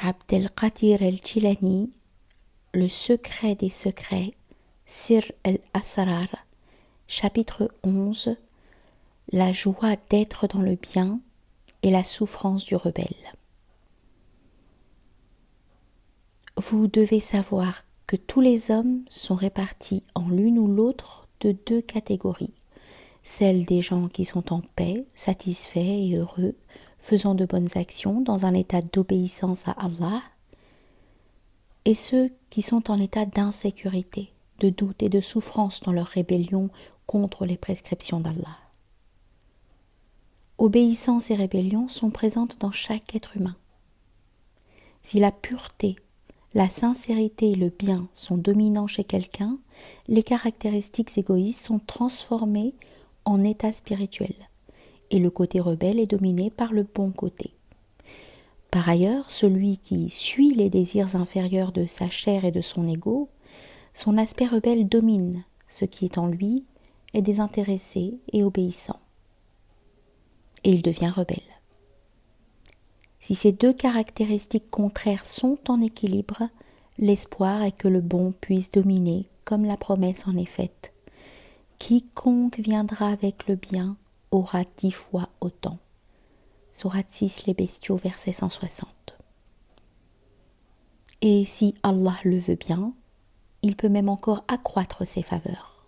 Abdelkadir el-Jilani, Le secret des secrets, Sir al-Asrar, chapitre 11, La joie d'être dans le bien et la souffrance du rebelle. Vous devez savoir que tous les hommes sont répartis en l'une ou l'autre de deux catégories, celle des gens qui sont en paix, satisfaits et heureux, faisant de bonnes actions dans un état d'obéissance à Allah, et ceux qui sont en état d'insécurité, de doute et de souffrance dans leur rébellion contre les prescriptions d'Allah. Obéissance et rébellion sont présentes dans chaque être humain. Si la pureté, la sincérité et le bien sont dominants chez quelqu'un, les caractéristiques égoïstes sont transformées en état spirituel, et le côté rebelle est dominé par le bon côté. Par ailleurs, celui qui suit les désirs inférieurs de sa chair et de son ego, son aspect rebelle domine ce qui est en lui, est désintéressé et obéissant. Et il devient rebelle. Si ces deux caractéristiques contraires sont en équilibre, l'espoir est que le bon puisse dominer, comme la promesse en est faite. Quiconque viendra avec le bien aura 10 fois autant. Sourate 6, les bestiaux, verset 160. Et si Allah le veut bien, il peut même encore accroître ses faveurs.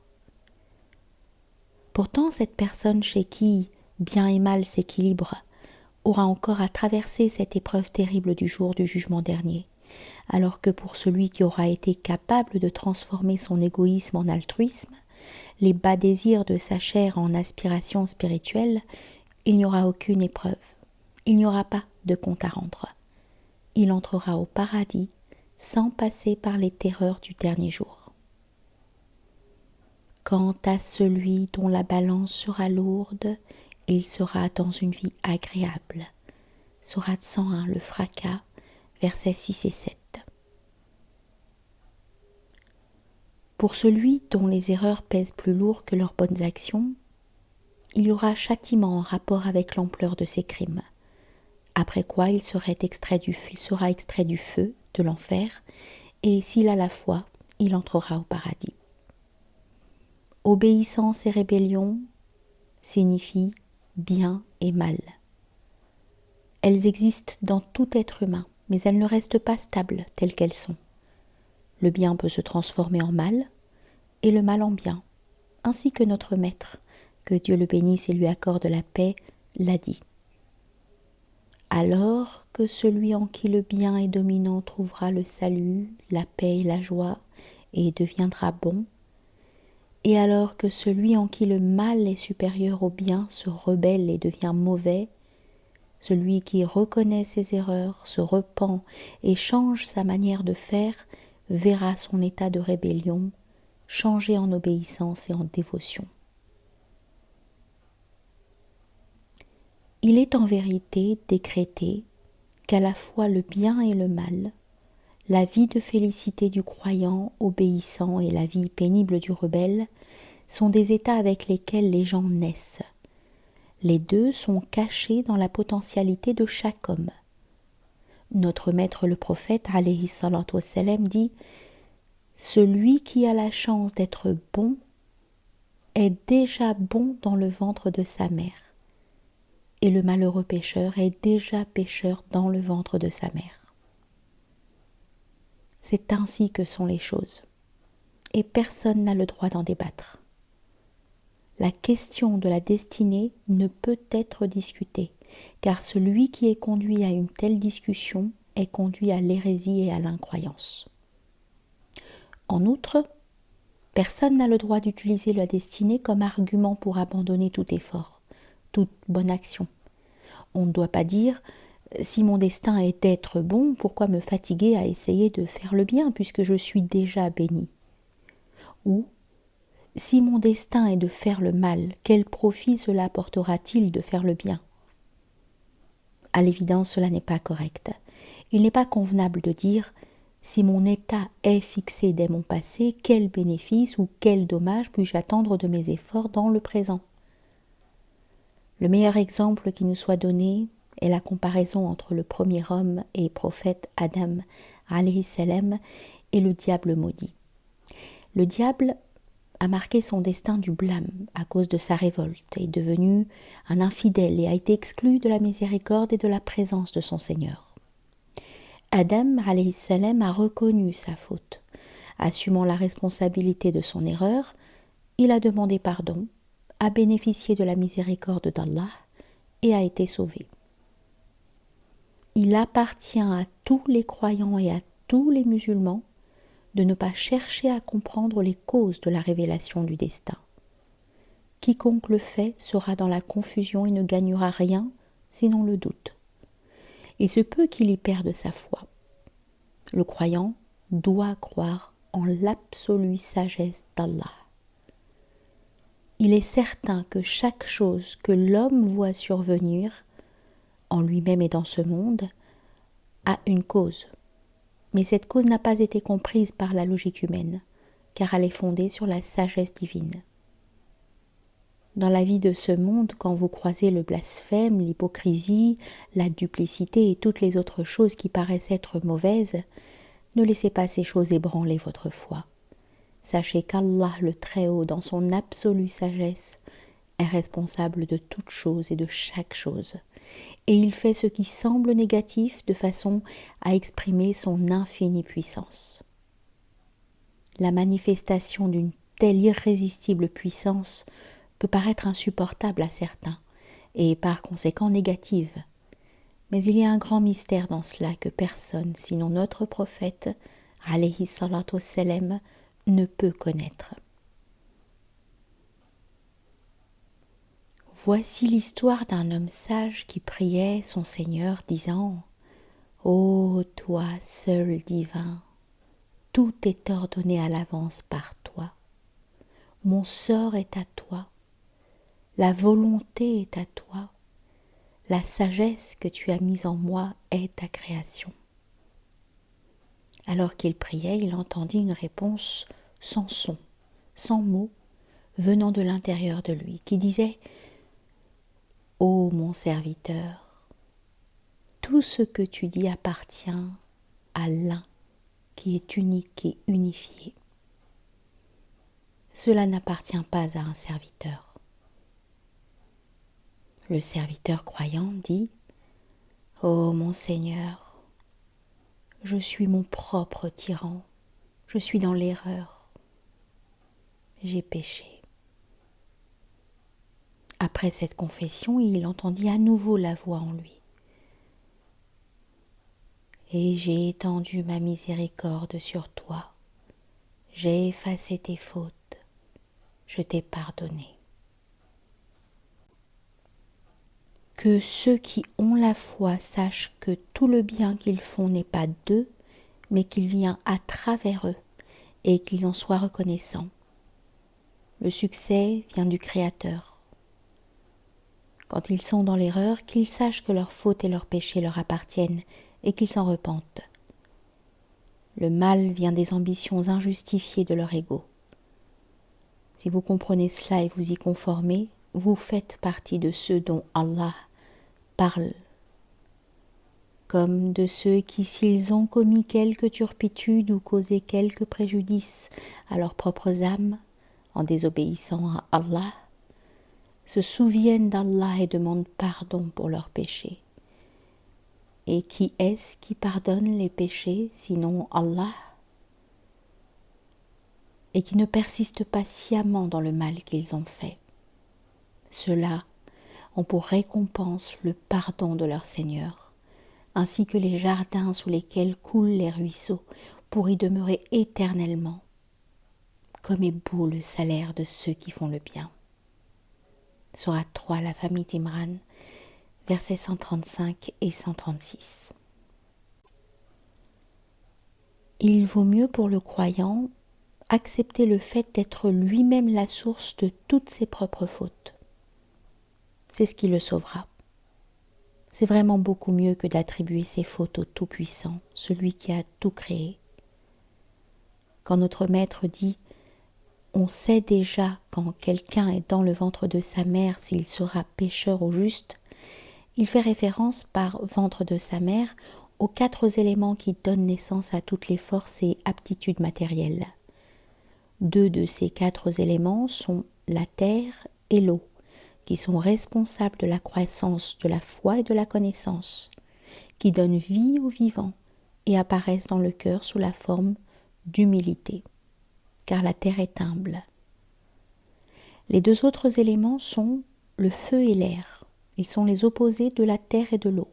Pourtant, cette personne chez qui bien et mal s'équilibrent aura encore à traverser cette épreuve terrible du jour du jugement dernier, alors que pour celui qui aura été capable de transformer son égoïsme en altruisme, les bas désirs de sa chair en aspiration spirituelle, il n'y aura aucune épreuve, il n'y aura pas de compte à rendre. Il entrera au paradis sans passer par les terreurs du dernier jour. Quant à celui dont la balance sera lourde, il sera dans une vie agréable. Sourate 101, le fracas, versets 6 et 7. Pour celui dont les erreurs pèsent plus lourd que leurs bonnes actions, il y aura châtiment en rapport avec l'ampleur de ses crimes, après quoi il sera extrait du feu de l'enfer, et s'il a la foi, il entrera au paradis. Obéissance et rébellion signifient bien et mal. Elles existent dans tout être humain, mais elles ne restent pas stables telles qu'elles sont. Le bien peut se transformer en mal, et le mal en bien, ainsi que notre Maître, que Dieu le bénisse et lui accorde la paix, l'a dit. Alors que celui en qui le bien est dominant trouvera le salut, la paix et la joie, et deviendra bon, et alors que celui en qui le mal est supérieur au bien se rebelle et devient mauvais, celui qui reconnaît ses erreurs, se repent et change sa manière de faire, verra son état de rébellion changer en obéissance et en dévotion. Il est en vérité décrété qu'à la fois le bien et le mal, la vie de félicité du croyant obéissant et la vie pénible du rebelle sont des états avec lesquels les gens naissent. Les deux sont cachés dans la potentialité de chaque homme. Notre maître le prophète, alayhi salatu wassalam, dit « Celui qui a la chance d'être bon est déjà bon dans le ventre de sa mère, et le malheureux pécheur est déjà pécheur dans le ventre de sa mère. » C'est ainsi que sont les choses, et personne n'a le droit d'en débattre. La question de la destinée ne peut être discutée, car celui qui est conduit à une telle discussion est conduit à l'hérésie et à l'incroyance. En outre, personne n'a le droit d'utiliser la destinée comme argument pour abandonner tout effort, toute bonne action. On ne doit pas dire « si mon destin est d'être bon, pourquoi me fatiguer à essayer de faire le bien puisque je suis déjà béni ?» Ou « si mon destin est de faire le mal, quel profit cela apportera-t-il de faire le bien ?» À l'évidence, cela n'est pas correct. Il n'est pas convenable de dire « si mon état est fixé dès mon passé, quel bénéfice ou quel dommage puis-je attendre de mes efforts dans le présent ?» Le meilleur exemple qui nous soit donné est la comparaison entre le premier homme et prophète Adam alayhi salam et le diable maudit. Le diable a marqué son destin du blâme à cause de sa révolte, est devenu un infidèle et a été exclu de la miséricorde et de la présence de son Seigneur. Adam alayhi salam a reconnu sa faute. Assumant la responsabilité de son erreur, il a demandé pardon, a bénéficié de la miséricorde d'Allah et a été sauvé. Il appartient à tous les croyants et à tous les musulmans de ne pas chercher à comprendre les causes de la révélation du destin. Quiconque le fait sera dans la confusion et ne gagnera rien, sinon le doute. Il se peut qu'il y perde sa foi. Le croyant doit croire en l'absolue sagesse d'Allah. Il est certain que chaque chose que l'homme voit survenir, en lui-même et dans ce monde, a une cause. Mais cette cause n'a pas été comprise par la logique humaine, car elle est fondée sur la sagesse divine. Dans la vie de ce monde, quand vous croisez le blasphème, l'hypocrisie, la duplicité et toutes les autres choses qui paraissent être mauvaises, ne laissez pas ces choses ébranler votre foi. Sachez qu'Allah le Très-Haut, dans son absolue sagesse, est responsable de toute chose et de chaque chose. Et il fait ce qui semble négatif de façon à exprimer son infinie puissance. La manifestation d'une telle irrésistible puissance peut paraître insupportable à certains, et par conséquent négative. Mais il y a un grand mystère dans cela que personne, sinon notre prophète, alayhi salatu wassalam, ne peut connaître. Voici l'histoire d'un homme sage qui priait son Seigneur disant « Ô toi seul divin, tout est ordonné à l'avance par toi. Mon sort est à toi, la volonté est à toi, la sagesse que tu as mise en moi est ta création. » Alors qu'il priait, il entendit une réponse sans son, sans mots, venant de l'intérieur de lui, qui disait « Ô mon serviteur, tout ce que tu dis appartient à l'un qui est unique et unifié. Cela n'appartient pas à un serviteur. » Le serviteur croyant dit « Ô mon Seigneur, je suis mon propre tyran, je suis dans l'erreur, j'ai péché. » Après cette confession, il entendit à nouveau la voix en lui. « Et j'ai étendu ma miséricorde sur toi, j'ai effacé tes fautes, je t'ai pardonné. » Que ceux qui ont la foi sachent que tout le bien qu'ils font n'est pas d'eux, mais qu'il vient à travers eux, et qu'ils en soient reconnaissants. Le succès vient du Créateur. Quand ils sont dans l'erreur, qu'ils sachent que leurs fautes et leurs péchés leur appartiennent, et qu'ils s'en repentent. Le mal vient des ambitions injustifiées de leur ego. Si vous comprenez cela et vous y conformez, vous faites partie de ceux dont Allah parle, comme de ceux qui, s'ils ont commis quelque turpitude ou causé quelque préjudice à leurs propres âmes, en désobéissant à Allah, se souviennent d'Allah et demandent pardon pour leurs péchés. Et qui est-ce qui pardonne les péchés sinon Allah, et qui ne persistent pas sciemment dans le mal qu'ils ont fait? Ceux-là ont pour récompense le pardon de leur Seigneur, ainsi que les jardins sous lesquels coulent les ruisseaux, pour y demeurer éternellement. Comme est beau le salaire de ceux qui font le bien. Sourate 3, la famille d'Imran, versets 135 et 136. Il vaut mieux pour le croyant accepter le fait d'être lui-même la source de toutes ses propres fautes. C'est ce qui le sauvera. C'est vraiment beaucoup mieux que d'attribuer ses fautes au Tout-Puissant, celui qui a tout créé. Quand notre Maître dit « On sait déjà quand quelqu'un est dans le ventre de sa mère s'il sera pécheur ou juste », Il fait référence par ventre de sa mère aux 4 éléments qui donnent naissance à toutes les forces et aptitudes matérielles. 2 de ces 4 éléments sont la terre et l'eau, qui sont responsables de la croissance de la foi et de la connaissance, qui donnent vie aux vivants et apparaissent dans le cœur sous la forme d'humilité, car la terre est humble. Les 2 autres éléments sont le feu et l'air. Ils sont les opposés de la terre et de l'eau.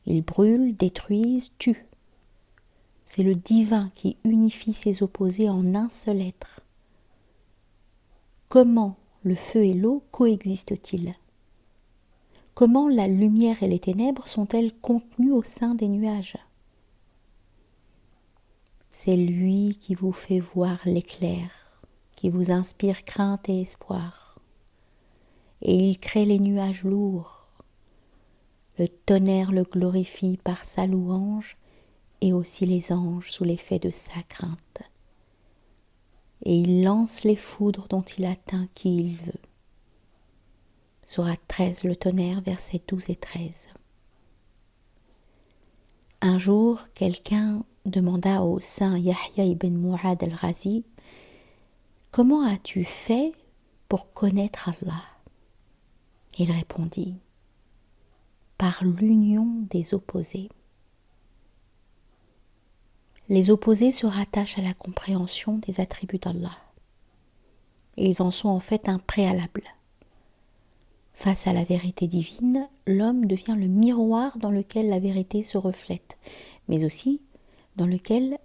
Ils brûlent, détruisent, tuent. C'est le divin qui unifie ces opposés en un seul être. Comment le feu et l'eau coexistent-ils ? Comment la lumière et les ténèbres sont-elles contenues au sein des nuages ? C'est lui qui vous fait voir l'éclair, qui vous inspire crainte et espoir. Et il crée les nuages lourds. Le tonnerre le glorifie par sa louange et aussi les anges sous l'effet de sa crainte. Et il lance les foudres dont il atteint qui il veut. Sourate 13, le tonnerre, versets 12 et 13. Un jour, quelqu'un demanda au saint Yahya ibn Mu'ad al-Razi « Comment as-tu fait pour connaître Allah ?» Il répondit « Par l'union des opposés. » Les opposés se rattachent à la compréhension des attributs d'Allah. Ils en sont en fait un préalable. Face à la vérité divine, l'homme devient le miroir dans lequel la vérité se reflète, mais aussi dans lequel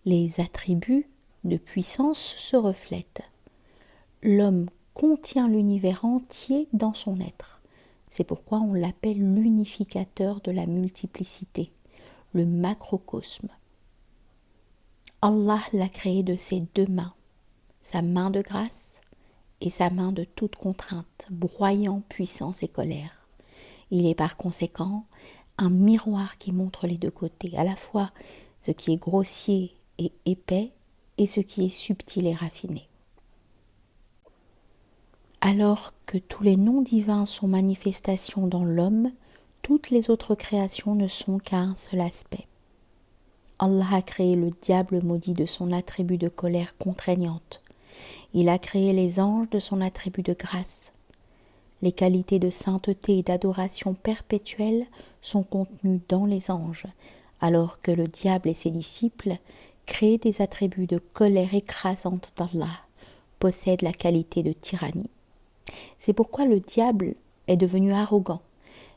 les attributs de puissance se reflètent. L'homme contient l'univers entier dans son être. C'est pourquoi on l'appelle l'unificateur de la multiplicité, le macrocosme. Allah l'a créé de ses 2 mains, sa main de grâce et sa main de toute contrainte, broyant puissance et colère. Il est par conséquent un miroir qui montre les 2 côtés, à la fois ce qui est grossier et épais et ce qui est subtil et raffiné. Alors que tous les noms divins sont manifestations dans l'homme, toutes les autres créations ne sont qu'à un seul aspect. Allah a créé le diable maudit de son attribut de colère contraignante. Il a créé les anges de son attribut de grâce. Les qualités de sainteté et d'adoration perpétuelle sont contenues dans les anges, alors que le diable et ses disciples créent des attributs de colère écrasante d'Allah, possèdent la qualité de tyrannie. C'est pourquoi le diable est devenu arrogant,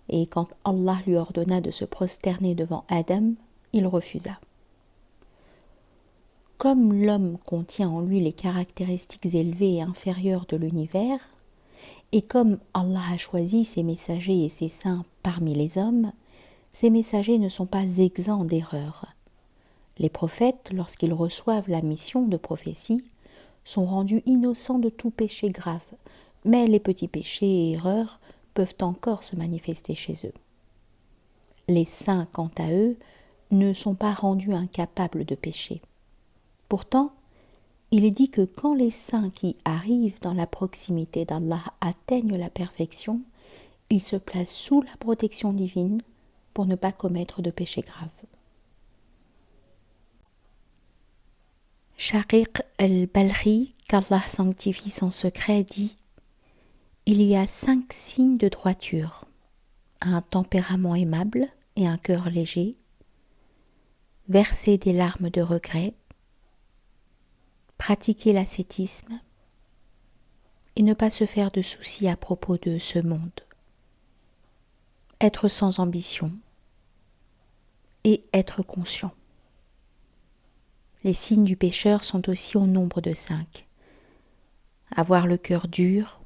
et quand Allah lui ordonna de se prosterner devant Adam, il refusa. Comme l'homme contient en lui les caractéristiques élevées et inférieures de l'univers, et comme Allah a choisi ses messagers et ses saints parmi les hommes, ces messagers ne sont pas exempts d'erreurs. Les prophètes, lorsqu'ils reçoivent la mission de prophétie, sont rendus innocents de tout péché grave, mais les petits péchés et erreurs peuvent encore se manifester chez eux. Les saints, quant à eux, ne sont pas rendus incapables de pécher. Pourtant, il est dit que quand les saints qui arrivent dans la proximité d'Allah atteignent la perfection, ils se placent sous la protection divine pour ne pas commettre de péché grave. Shariq al-Balkhi, qu'Allah sanctifie son secret, dit « Il y a 5 signes de droiture, un tempérament aimable et un cœur léger, verser des larmes de regret, pratiquer l'ascétisme et ne pas se faire de soucis à propos de ce monde, être sans ambition et être conscient. Les signes du pécheur sont aussi au nombre de 5. Avoir le cœur dur,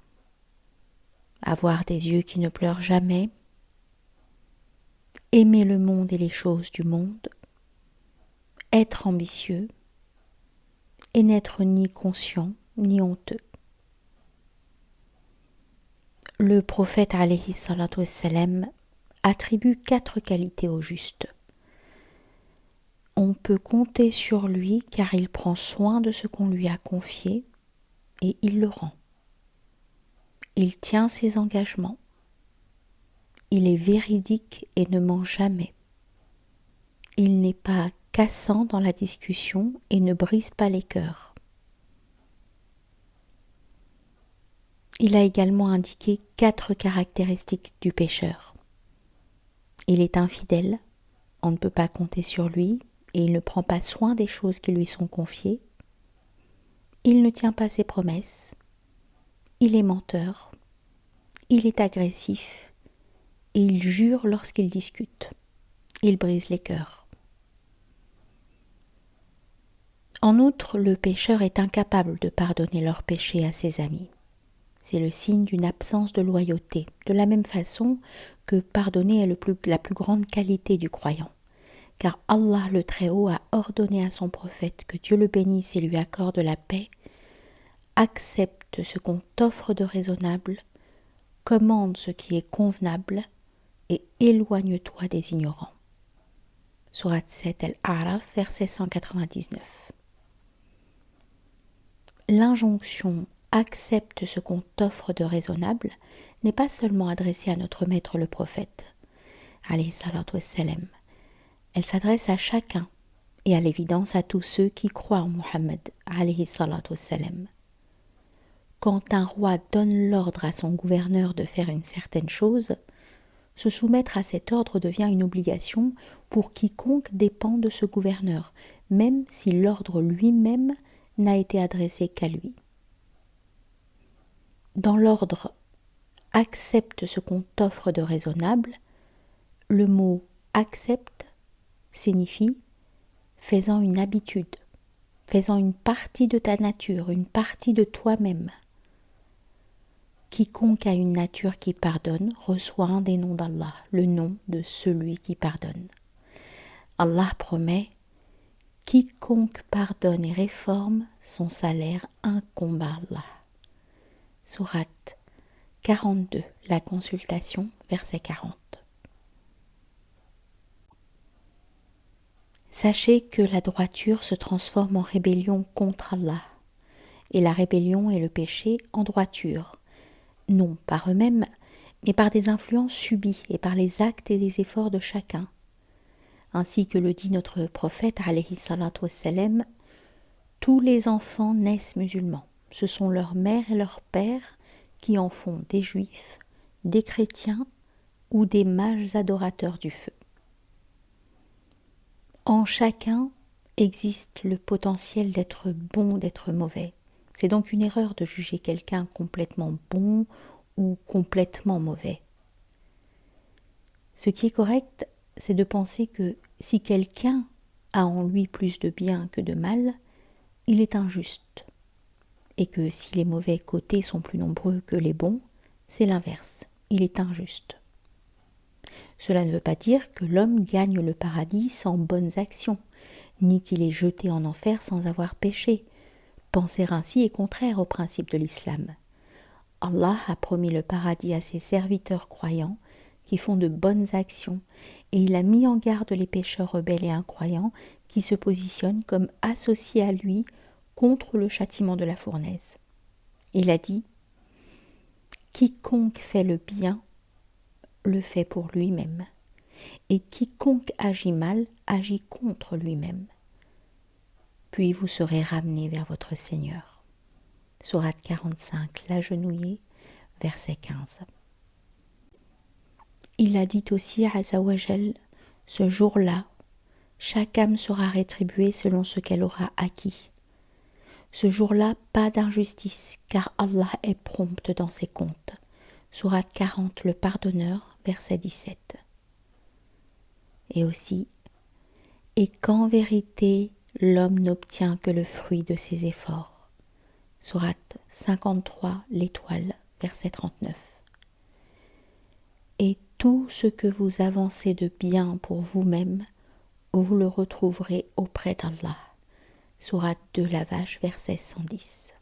avoir des yeux qui ne pleurent jamais, aimer le monde et les choses du monde, être ambitieux et n'être ni conscient ni honteux. Le prophète alayhi salatu wassalam attribue 4 qualités au juste. On peut compter sur lui car il prend soin de ce qu'on lui a confié et il le rend. Il tient ses engagements. Il est véridique et ne ment jamais. Il n'est pas cassant dans la discussion et ne brise pas les cœurs. Il a également indiqué 4 caractéristiques du pécheur. Il est infidèle, on ne peut pas compter sur lui et il ne prend pas soin des choses qui lui sont confiées. Il ne tient pas ses promesses. Il est menteur. Il est agressif et il jure lorsqu'il discute. Il brise les cœurs. En outre, le pécheur est incapable de pardonner leurs péchés à ses amis. C'est le signe d'une absence de loyauté, de la même façon que pardonner est la plus grande qualité du croyant. Car Allah le Très-Haut a ordonné à son prophète que Dieu le bénisse et lui accorde la paix. Accepte ce qu'on t'offre de raisonnable, commande ce qui est convenable et éloigne-toi des ignorants. Sourate 7 Al-A'raf, verset 199. L'injonction « accepte ce qu'on t'offre de raisonnable » n'est pas seulement adressée à notre maître le prophète, alayhi salatu wassalam. Elle s'adresse à chacun et à l'évidence à tous ceux qui croient en Muhammad, alayhi salatu wassalam. Quand un roi donne l'ordre à son gouverneur de faire une certaine chose, se soumettre à cet ordre devient une obligation pour quiconque dépend de ce gouverneur, même si l'ordre lui-même n'a été adressé qu'à lui. Dans l'ordre « accepte ce qu'on t'offre de raisonnable », le mot « accepte » signifie « faisant une habitude », faisant une partie de ta nature, une partie de toi-même. Quiconque a une nature qui pardonne reçoit un des noms d'Allah, le nom de celui qui pardonne. Allah promet « Quiconque pardonne et réforme, son salaire incombe à Allah ». Sourate 42, la consultation, verset 40. Sachez que la droiture se transforme en rébellion contre Allah, et la rébellion et le péché en droiture, non par eux-mêmes, mais par des influences subies et par les actes et les efforts de chacun. Ainsi que le dit notre prophète, alayhi salatu wassalam, tous les enfants naissent musulmans. Ce sont leurs mères et leurs pères qui en font des juifs, des chrétiens ou des mages adorateurs du feu. En chacun existe le potentiel d'être bon, d'être mauvais. C'est donc une erreur de juger quelqu'un complètement bon ou complètement mauvais. Ce qui est correct, c'est de penser que si quelqu'un a en lui plus de bien que de mal, il est injuste. Et que si les mauvais côtés sont plus nombreux que les bons, c'est l'inverse, il est injuste. Cela ne veut pas dire que l'homme gagne le paradis sans bonnes actions, ni qu'il est jeté en enfer sans avoir péché. Penser ainsi est contraire au principe de l'islam. Allah a promis le paradis à ses serviteurs croyants qui font de bonnes actions, et il a mis en garde les pécheurs rebelles et incroyants qui se positionnent comme associés à lui contre le châtiment de la fournaise. Il a dit « Quiconque fait le bien, le fait pour lui-même, et quiconque agit mal, agit contre lui-même. Puis vous serez ramenés vers votre Seigneur. » Sourate 45, l'agenouillé, verset 15. Il a dit aussi, Azza wa Jal, ce jour-là, chaque âme sera rétribuée selon ce qu'elle aura acquis. Ce jour-là, pas d'injustice, car Allah est prompt dans ses comptes. Sourate 40, le pardonneur, verset 17. Et aussi, et qu'en vérité, l'homme n'obtient que le fruit de ses efforts. Sourate 53, l'étoile, verset 39. Et tout ce que vous avancez de bien pour vous-même, vous le retrouverez auprès d'Allah. Sourate 2, la vache, verset 110.